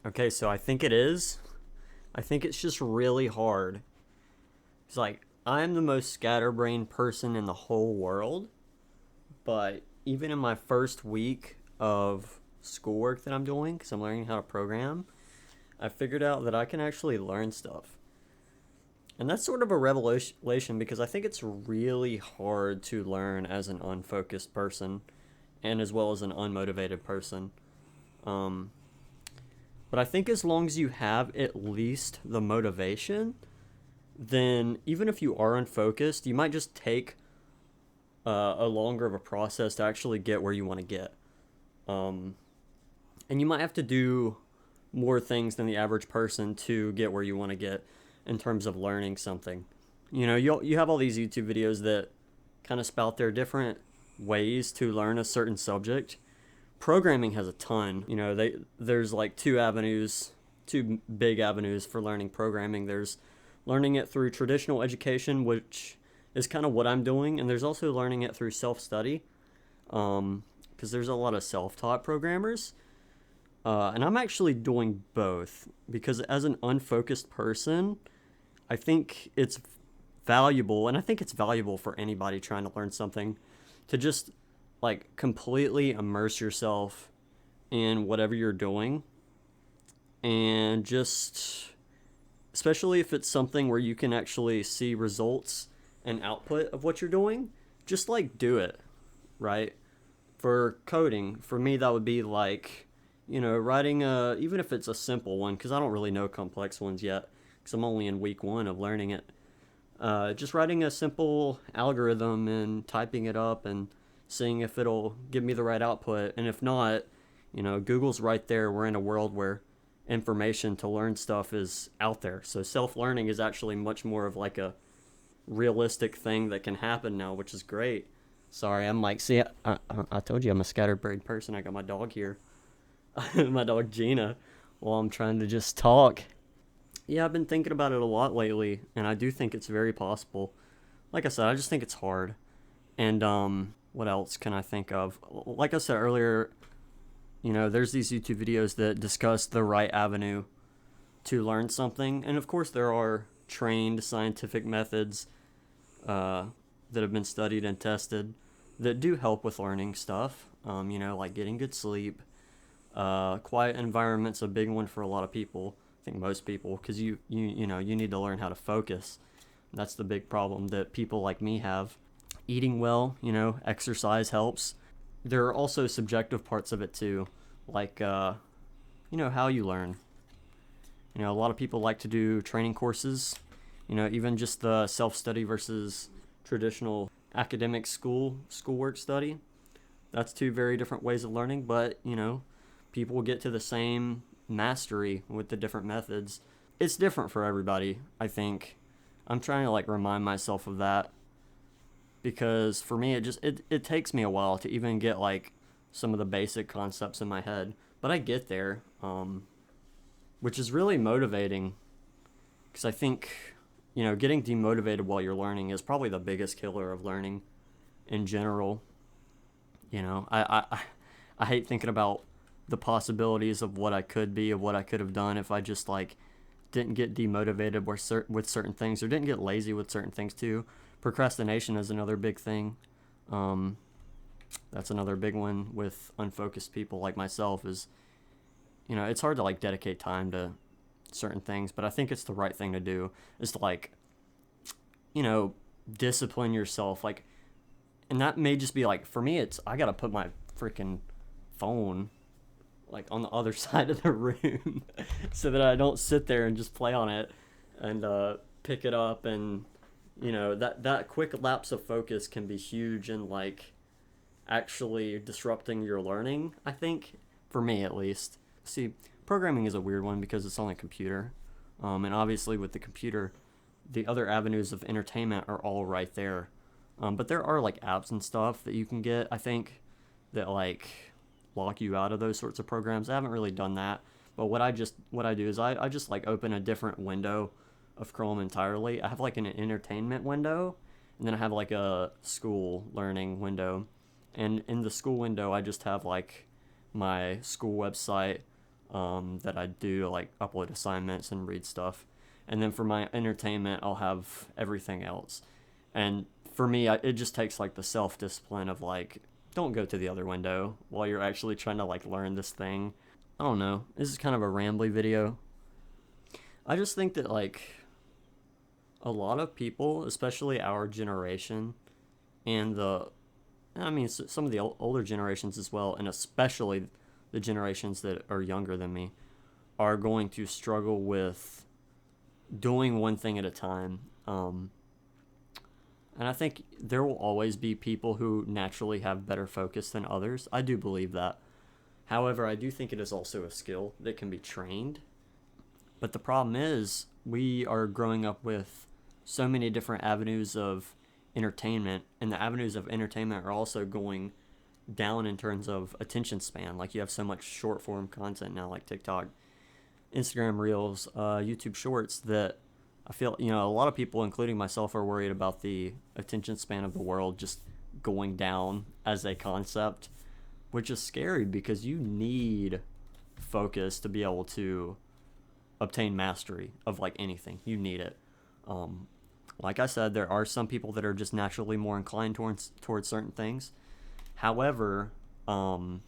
Okay, so I think it is. I think it's just really hard. It's like I'm the most scatterbrained person in the whole world, but even in my first week of schoolwork that I'm doing, because I'm learning how to program, I figured out that I can actually learn stuff. And that's sort of a revelation because I think it's really hard to learn as an unfocused person and as well as an unmotivated person. Um, but I think as long as you have at least the motivation, then even if you are unfocused, you might just take a longer of a process to actually get where you want to get. Um, and you might have to do more things than the average person to get where you want to get in terms of learning something. You have all these YouTube videos that kind of spout their different ways to learn a certain subject. Programming has a ton. There's like two big avenues for learning programming. There's learning it through traditional education, which is kind of what I'm doing, and there's also learning it through self-study, because there's a lot of self-taught programmers. And I'm actually doing both because as an unfocused person, I think it's valuable, and I think it's valuable for anybody trying to learn something, to just like completely immerse yourself in whatever you're doing, and just, especially if it's something where you can actually see results and output of what you're doing, just like do it, right? For coding, for me, that would be like, writing even if it's a simple one, because I don't really know complex ones yet, because I'm only in week one of learning it. Just writing a simple algorithm and typing it up and seeing if it'll give me the right output. And if not, Google's right there. We're in a world where information to learn stuff is out there. So self-learning is actually much more of like a realistic thing that can happen now, which is great. Sorry, I'm like, see, I told you I'm a scatterbrained person. I got my dog here, my dog Gina, while I'm trying to just talk. Yeah, I've been thinking about it a lot lately, and I do think it's very possible. Like I said, I just think it's hard. And what else can I think of? Like I said earlier, there's these YouTube videos that discuss the right avenue to learn something, and of course there are trained scientific methods that have been studied and tested that do help with learning stuff. Like getting good sleep. Quiet environment's a big one for a lot of people. I think most people, because you need to learn how to focus. That's the big problem that people like me have. Eating well, exercise helps. There are also subjective parts of it too, like how you learn. A lot of people like to do training courses. Even just the self-study versus traditional academic schoolwork study. That's two very different ways of learning, but people will get to the same mastery with the different methods. It's different for everybody, I think. I'm trying to like remind myself of that, because for me it takes me a while to even get like some of the basic concepts in my head, but I get there, which is really motivating, because I think getting demotivated while you're learning is probably the biggest killer of learning in general. I hate thinking about the possibilities of what I could be, of what I could have done if I just like didn't get demotivated with certain things, or didn't get lazy with certain things too. Procrastination is another big thing. That's another big one with unfocused people like myself. Is it's hard to like dedicate time to certain things, but I think it's the right thing to do. Is to like discipline yourself, like, and that may just be like, for me it's, I gotta put my freaking phone like on the other side of the room so that I don't sit there and just play on it, and pick it up, and that quick lapse of focus can be huge in like actually disrupting your learning, I think, for me at least. See, programming is a weird one because it's on a computer, and obviously with the computer the other avenues of entertainment are all right there, but there are like apps and stuff that you can get, I think, that like lock you out of those sorts of programs. I haven't really done that, but what I do is I just like open a different window of Chrome entirely. I have like an entertainment window, and then I have like a school learning window, and in the school window I just have like my school website, that I do, like upload assignments and read stuff. And then for my entertainment, I'll have everything else. And for me, it just takes like the self discipline of like, don't go to the other window while you're actually trying to like learn this thing. I don't know. This is kind of a rambly video. I just think that like a lot of people, especially our generation, and some of the older generations as well, and especially the generations that are younger than me, are going to struggle with doing one thing at a time. And I think there will always be people who naturally have better focus than others. I do believe that. However, I do think it is also a skill that can be trained. But the problem is, we are growing up with so many different avenues of entertainment, and the avenues of entertainment are also going down in terms of attention span. Like, you have so much short form content now, like TikTok, Instagram Reels, YouTube Shorts, that I feel, a lot of people, including myself, are worried about the attention span of the world just going down as a concept, which is scary because you need focus to be able to obtain mastery of like anything. You need it. Like I said, there are some people that are just naturally more inclined towards certain things. However, not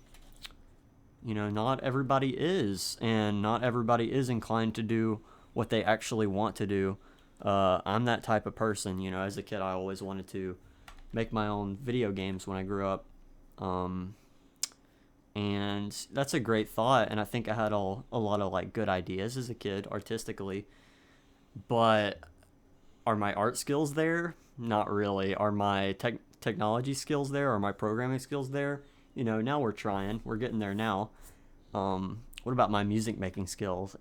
everybody is, and not everybody is inclined to do what they actually want to do. I'm that type of person. As a kid, I always wanted to make my own video games when I grew up. And that's a great thought, and I think I had a lot of like good ideas as a kid artistically, but are my art skills there? Not really. Are my technology skills there? Are my programming skills there? Now we're trying. We're getting there now. What about my music making skills?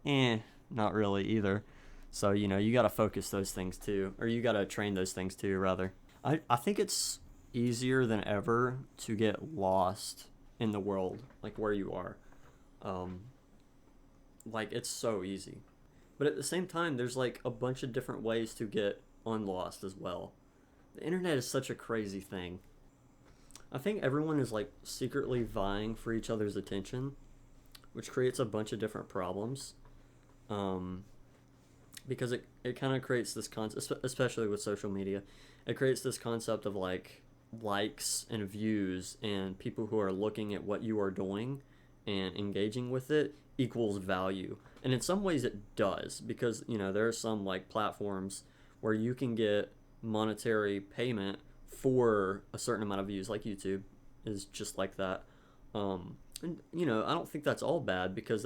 Not really either. So, you got to focus those things too, or you got to train those things too, rather. I think it's easier than ever to get lost in the world, like where you are. Like, it's so easy. But at the same time, there's like a bunch of different ways to get unlost as well. The internet is such a crazy thing. I think everyone is like secretly vying for each other's attention, which creates a bunch of different problems. Because it kind of creates this concept, especially with social media, it creates this concept of like likes and views, and people who are looking at what you are doing and engaging with it equals value. And in some ways it does, because there are some like platforms where you can get monetary payment for a certain amount of views, like YouTube is just like that. And I don't think that's all bad, because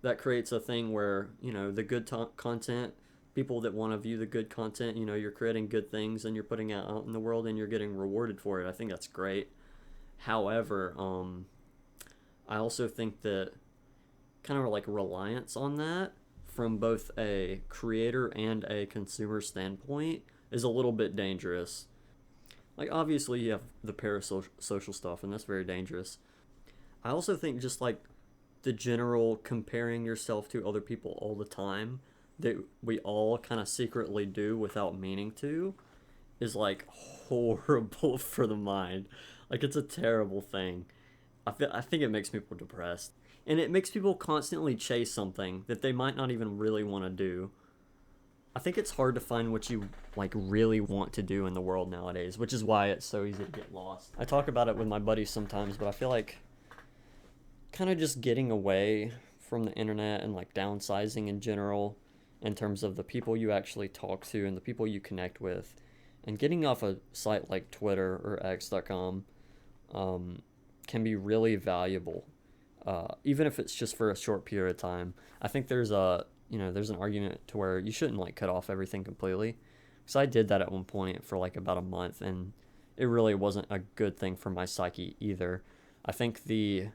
that creates a thing where the good content, people that want to view the good content, you're creating good things and you're putting out in the world and you're getting rewarded for it. I think that's great. However, I also think that kind of like reliance on that from both a creator and a consumer standpoint is a little bit dangerous. Like, obviously you have the parasocial stuff, and that's very dangerous. I also think just like the general comparing yourself to other people all the time that we all kind of secretly do without meaning to is like horrible for the mind. Like, it's a terrible thing. I think it makes people depressed, and it makes people constantly chase something that they might not even really want to do. I think it's hard to find what you like really want to do in the world nowadays, which is why it's so easy to get lost. I talk about it with my buddies sometimes, but I feel like kind of just getting away from the internet and like downsizing in general, in terms of the people you actually talk to and the people you connect with, and getting off a site like Twitter or X.com can be really valuable, even if it's just for a short period of time. I think there's an argument to where you shouldn't like cut off everything completely, because I did that at one point for like about a month, and it really wasn't a good thing for my psyche either. I think the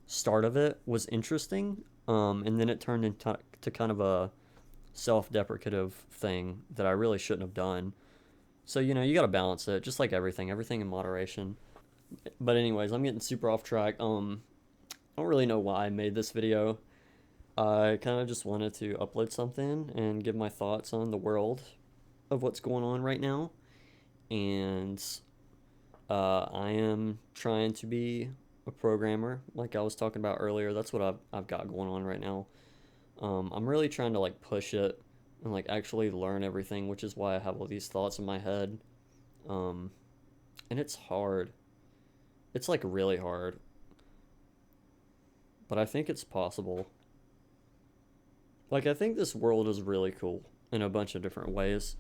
start of it was interesting, and then it turned into kind of a self-deprecative thing that I really shouldn't have done. So you got to balance it, just like everything in moderation. But anyways, I'm getting super off track. I don't really know why I made this video. I kind of just wanted to upload something and give my thoughts on the world of what's going on right now. And I am trying to be a programmer, like I was talking about earlier. That's what I've got going on right now. I'm really trying to like push it and like actually learn everything, which is why I have all these thoughts in my head. Um, and it's hard. It's like really hard, but I think it's possible. Like I think this world is really cool in a bunch of different ways.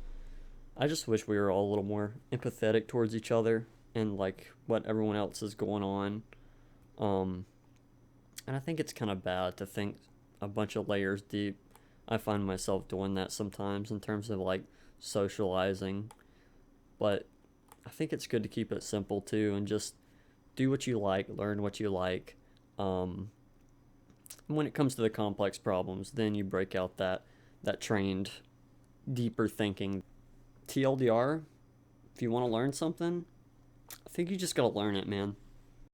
I just wish we were all a little more empathetic towards each other and like what everyone else is going on. Um, and I think it's kind of bad to think a bunch of layers deep. I find myself doing that sometimes in terms of like socializing, but I think it's good to keep it simple too and just do what you like, learn what you like. Um, and when it comes to the complex problems, then you break out that trained, deeper thinking. TLDR, if you want to learn something, I think you just gotta learn it, man.